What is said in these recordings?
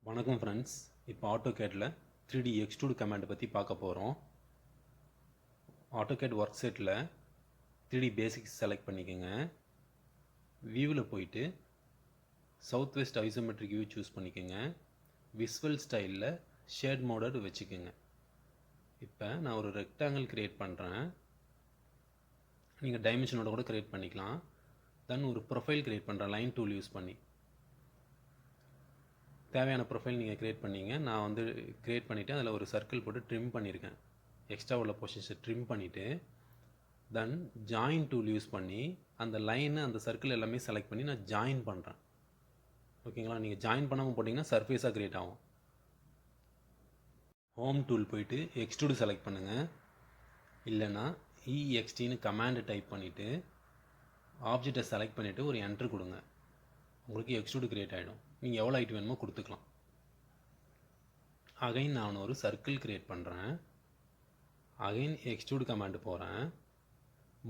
வணக்கம் ஃப்ரெண்ட்ஸ். இப்போ ஆட்டோகேடில் 3D extrude command பற்றி பார்க்க போகிறோம். AutoCAD work settle 3D basics select பண்ணிக்கோங்க. வியூவில் போயிட்டு south west isometric view choose பண்ணிக்கோங்க. விஸ்வல் ஸ்டைலில் ஷேட் மோடட் வச்சுக்கோங்க. இப்போ நான் ஒரு ரெக்டாங்கிள் க்ரியேட் பண்ணுறேன். நீங்கள் டைமென்ஷனோட கூட க்ரியேட் பண்ணிக்கலாம். தென் ஒரு ப்ரொஃபைல் க்ரியேட் பண்ணுறேன் லைன் டூல் யூஸ் பண்ணி. தேவையான ப்ரொஃபைல் நீங்கள் க்ரியேட் பண்ணிங்க. நான் வந்து க்ரியேட் பண்ணிவிட்டு அதில் ஒரு சர்க்கிள் போட்டு ட்ரிம் பண்ணியிருக்கேன். எக்ஸ்ட்ரா உள்ள பொசிஷன்ஸை ட்ரிம் பண்ணிவிட்டு தென் ஜாயின் டூல் யூஸ் பண்ணி அந்த லைனு அந்த சர்க்கிள் எல்லாமே செலக்ட் பண்ணி நான் ஜாயின் பண்ணுறேன். ஓகேங்களா? நீங்கள் ஜாயின் பண்ணாமல் போட்டிங்கன்னா சர்ஃபேஸாக க்ரியேட் ஆகும். ஹோம் டூல் போயிட்டு எக்ஸ்ட்ரூடு செலக்ட் பண்ணுங்கள். இல்லைன்னா EXTன்னு கமாண்டு டைப் பண்ணிவிட்டு ஆப்ஜெக்டை செலக்ட் பண்ணிவிட்டு ஒரு என்ட்ரு கொடுங்க. உங்களுக்கு எக்ஸ்ட்ரூடு க்ரியேட் ஆகிடும். நீங்கள் எவ்வளோ ஹைட் வேணுமோ கொடுத்துக்கலாம். அகைன் நான் ஒரு சர்க்கிள் க்ரியேட் பண்ணுறேன். அகைன் எக்ஸ்ட்ரூடு கமாண்டு போகிறேன்.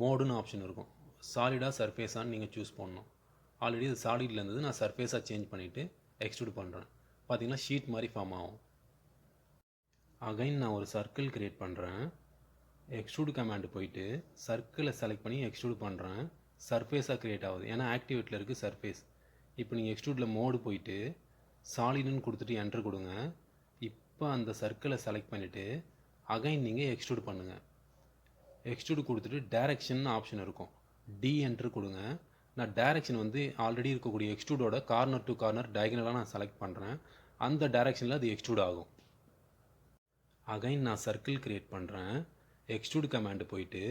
மோடுன்னு ஆப்ஷன் இருக்கும். சாலிடாக சர்ஃபேஸான்னு நீங்கள் சூஸ் பண்ணணும். ஆல்ரெடி அது சாலிடில் இருந்தது. நான் சர்ஃபேஸாக சேஞ்ச் பண்ணிவிட்டு எக்ஸ்ட்ரூடு பண்ணுறேன். பார்த்தீங்கன்னா ஷீட் மாதிரி ஃபார்ம் ஆகும். அகைன் நான் ஒரு சர்க்கிள் க்ரியேட் பண்ணுறேன். எக்ஸ்ட்ரூடு கமாண்டு போயிட்டு சர்க்கிளை செலக்ட் பண்ணி எக்ஸ்ட்ரூடு பண்ணுறேன். சர்ஃபேஸாக க்ரியேட் ஆகுது. ஏன்னா ஆக்டிவேட்டில் இருக்குது சர்ஃபேஸ். இப்போ நீங்கள் எக்ஸ்ட்ரூடில் மோடு போயிட்டு சாலிடுன்னு கொடுத்துட்டு என்ட்ரு கொடுங்க. இப்போ அந்த சர்க்கிளை செலக்ட் பண்ணிவிட்டு அகைன் நீங்கள் எக்ஸ்ட்ரூட் பண்ணுங்கள். எக்ஸ்ட்ரூடு கொடுத்துட்டு டைரக்ஷன் ஆப்ஷன் இருக்கும். என்ட்ரு கொடுங்க. நான் டைரக்ஷன் வந்து ஆல்ரெடி இருக்கக்கூடிய எக்ஸ்ட்ரூடோட கார்னர் டு கார்னர் டயகனலாக நான் செலக்ட் பண்ணுறேன். அந்த டைரக்ஷனில் அது எக்ஸ்ட்ரூட் ஆகும். அகைன் நான் சர்க்கிள் க்ரியேட் பண்ணுறேன். எக்ஸ்ட்ரூட் கமாண்டு போயிட்டு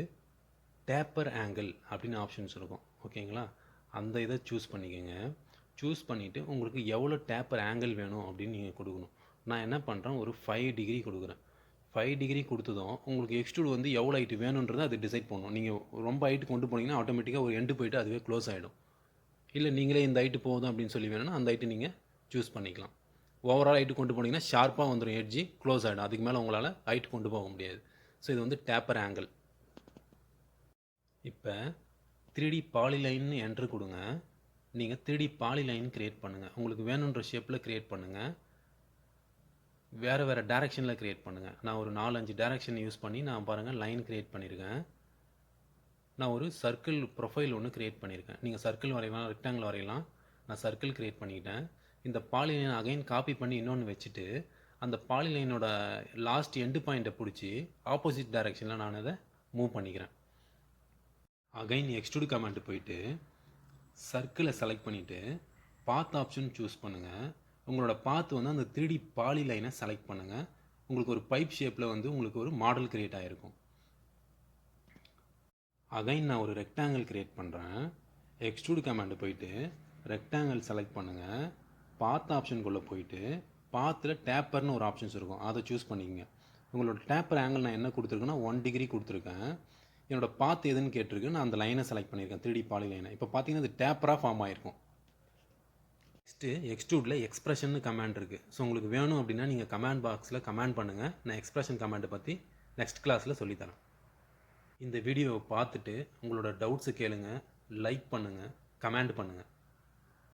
டேப்பர் ஆங்கிள் அப்படின்னு ஆப்ஷன்ஸ் இருக்கும். ஓகேங்களா? அந்த இதை சூஸ் பண்ணிக்கோங்க. சூஸ் பண்ணிவிட்டு உங்களுக்கு எவ்வளோ டேப்பர் ஆங்கிள் வேணும் அப்படின்னு நீங்கள் கொடுக்கணும். நான் என்ன பண்ணுறேன், ஒரு 5 டிகிரி கொடுக்குறேன். 5 டிகிரி கொடுத்ததும் உங்களுக்கு எக்ஸ்ட்ரூட் வந்து எவ்வளோ ஹைட்டு வேணுன்றதை அது டிசைட் பண்ணணும். நீங்கள் ரொம்ப ஹைட்டு கொண்டு போனீங்கன்னா ஆட்டோமேட்டிக்காக ஒரு எண்டு போய்ட்டு அதுவே க்ளோஸ் ஆகிடும். இல்லை நீங்களே இந்த ஹைட்டு போதும் அப்படின்னு சொல்லி வேணும்னா அந்த ஹைட்டு நீங்கள் சூஸ் பண்ணிக்கலாம். ஓவரால் ஹைட்டு கொண்டு போனீங்கன்னா ஷார்ப்பாக வந்துடும், எட்ஜி க்ளோஸ் ஆகிடும். அதுக்கு மேலே உங்களால் ஹைட்டு கொண்டு போக முடியாது. ஸோ இது வந்து டேப்பர் ஆங்கிள். இப்போ 3D பாலிலைன்னு என்ட்ரு கொடுங்க. நீங்கள் 3D பாலிலைன் க்ரியேட் பண்ணுங்கள். உங்களுக்கு வேணுன்ற ஷேப்பில் க்ரியேட் பண்ணுங்கள். வேறு வேறு டேரெக்ஷனில் க்ரியேட் பண்ணுங்கள். நான் ஒரு 4-5 டேரெக்ஷன் யூஸ் பண்ணி நான் பாருங்கள் லைன் க்ரியேட் பண்ணியிருக்கேன். நான் ஒரு சர்க்கிள் ப்ரொஃபைல் ஒன்று க்ரியேட் பண்ணியிருக்கேன். நீங்கள் சர்க்கிள் வரையலாம், ரெக்டாங்கிள் வரையலாம். நான் சர்க்கிள் க்ரியேட் பண்ணிக்கிட்டேன். இந்த பாலிலைன் அகைன் காப்பி பண்ணி இன்னொன்று வச்சுட்டு அந்த பாலிலைனோட லாஸ்ட் எண்டு பாயிண்ட்டை பிடிச்சி ஆப்போசிட் டேரெக்ஷனில் நான் அதை மூவ் பண்ணிக்கிறேன். அகைன் எக்ஸ்ட்ரூட் கமாண்ட் போயிட்டு சர்க்கிளை செலக்ட் பண்ணிவிட்டு பாத் ஆப்ஷன் சூஸ் பண்ணுங்கள். உங்களோட பாத் வந்து அந்த 3D பாலி லைனை செலக்ட் பண்ணுங்கள். உங்களுக்கு ஒரு பைப் ஷேப்பில் வந்து உங்களுக்கு ஒரு மாடல் க்ரியேட் ஆகிருக்கும். அகைன் நான் ஒரு ரெக்டாங்கிள் க்ரியேட் பண்ணுறேன். எக்ஸ்ட்ரூட் கமாண்டு போயிட்டு ரெக்டாங்கிள் செலக்ட் பண்ணுங்கள். பாத் ஆப்ஷனுக்குள்ளே போயிட்டு பாத்தில் டேப்பர்னு ஒரு ஆப்ஷன்ஸ் இருக்கும், அதை சூஸ் பண்ணிக்கங்க. உங்களோட டேப்பர் ஆங்கிள் நான் என்ன கொடுத்துருக்கேன்னா 1 டிகிரி கொடுத்துருக்கேன். என்னோட பாத் எதுன்னு கேட்டிருக்கு. நான் அந்த லைனை செலக்ட் பண்ணியிருக்கேன், 3D பாலி லைனை. இப்போ பார்த்தீங்கன்னா அது டேப்பராக ஃபார்ம் ஆகிருக்கும். நெக்ஸ்ட்டு எக்ஸ்ட்ரூடில் எக்ஸ்ப்ரெஷன் கமாண்ட் இருக்குது. ஸோ உங்களுக்கு வேணும் அப்படின்னா நீங்கள் கமாண்ட் பாக்ஸில் கமாண்ட் பண்ணுங்கள். நான் எக்ஸ்ப்ரெஷன் கமாண்டை பற்றி நெக்ஸ்ட் கிளாஸில் சொல்லித்தரேன். இந்த வீடியோவை பார்த்துட்டு உங்களோட டவுட்ஸை கேளுங்க, லைக் பண்ணுங்கள், கமெண்ட் பண்ணுங்கள்.